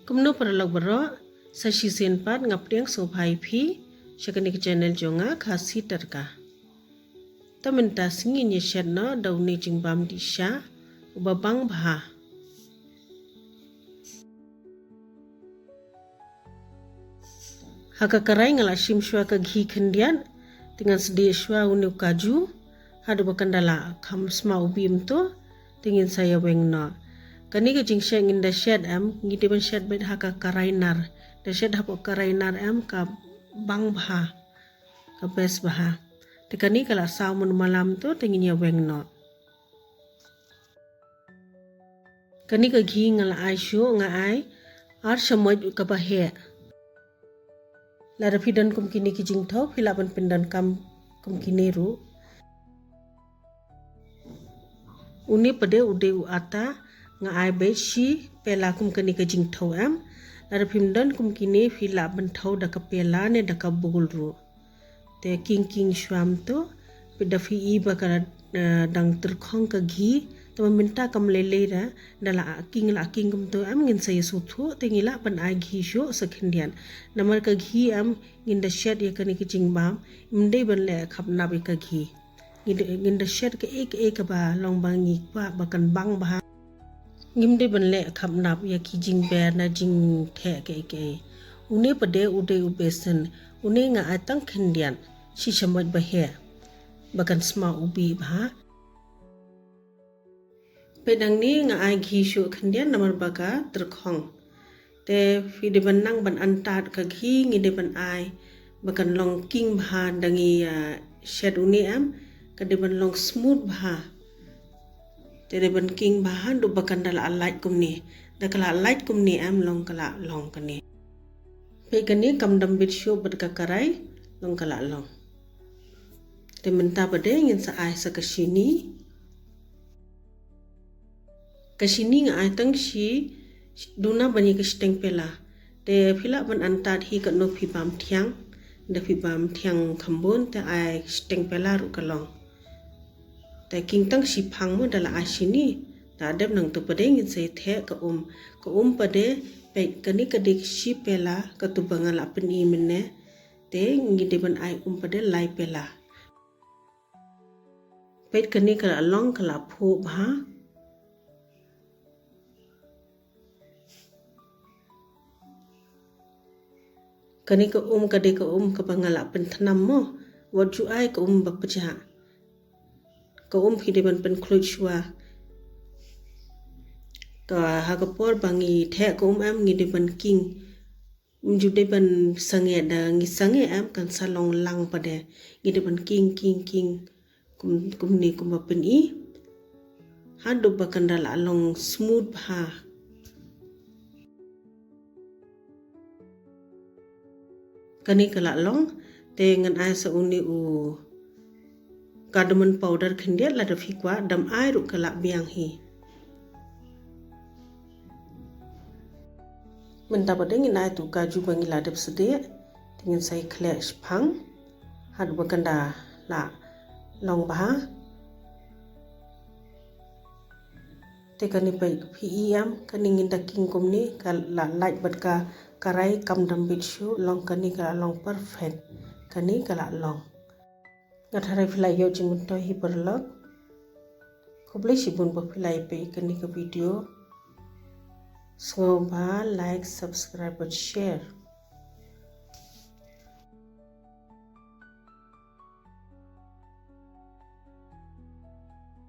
Kumno paralog baro sashi senpat ngapriang sobhai phi shakanik channel jonga khasi tarka. Taminta singi nye shed no dauni jingbam di sha ubabang bha. Haka karai ngala shim shwa ka ghi khendian dengan sedia shwa uni kaju hadu bakandala kham sma ubim to tingin saya weng no. Kani ka jing shed in the shed am ngiti ban shed bet haka karai nar. The shed hapo karai nar am ka bang bha ka bes bha. Tekani kala samun malam to tingin ya weng no. Kani ka ghi ngala ai shu nga ai ar shamoj ka bahe. Lara pidan kum kini ki jing thau philaban pindan kam kum kini ru. Uni pade ude u ata nga ai be shi pela kum kani ka jing thau am. Lara pindan kum kini philaban thau da ka pela ne da ka bugul ru. Te king shwam to pida fi iba ka dang terkhong ka ghi to minta kam lele ra dala king kum to am ngin saya suthu tengila pan ai ghi sho sakhindian namar ka ghi am ngin da shed ya kani kiching bam imde ban le khap na be ka ghi ngin da shed ka ek ba long bang ngi pa bakan bang ba ngimde ban le khap na ya ki jing ber na jing the ke une pade ude ubesen une nga atang khindian shi shamaj ba he bakan sma ubi ba pedang ni nga ai ghi shu khandian namar baka terkhong te fi de ban nang ban antat ka ghi ngi de ban ai bakan long king bha dangi shed uni am ka de ban long smooth bha te de ban king bha do bakan dala light kumni da kala light kumni am long kala long kani pe kani kam dam bit shu bad ka karai long kala long te menta bade ngin sa ai sa kasini kasini nga ai tang shi duna bani ka steng pela te phila ban antat hi ka no phi bam thiang da phi bam thiang khambon te ai steng pela ru kalong te king tang shi phang mo dala asini ta deb nang to pade ngin se the ka pade pe kani ka dik shi pela ka tu bangal apin i minne te ngi de ban ai pade lai pela pe kani ka along kala pho bha kani ka kade ka ka bangala pen thanam mo waju ai ka bapja ka phide ban pen khlochwa ka ha ka por bangi the ka am ngi de ban king ju de ban sange da ngi sange am kan salong lang pade ngi de ban king kum ni kum pen i ha do bakandala long smooth ha kani kala long te ngan ai sa uni u cardamom powder khindia la da fikwa dam ai ru kala biang hi menta badeng inai tu kaju bangi la dap sede tingin sai clash phang had bakanda la long ba te kani pai phi am kani nginda king komni kala light bat ka karai kam dam bit shu long kani kala long perfect kani kala long ngathare philai yo jingun to hi parlok khoble sibun bo philai pe kani ka video so ba like subscribe and share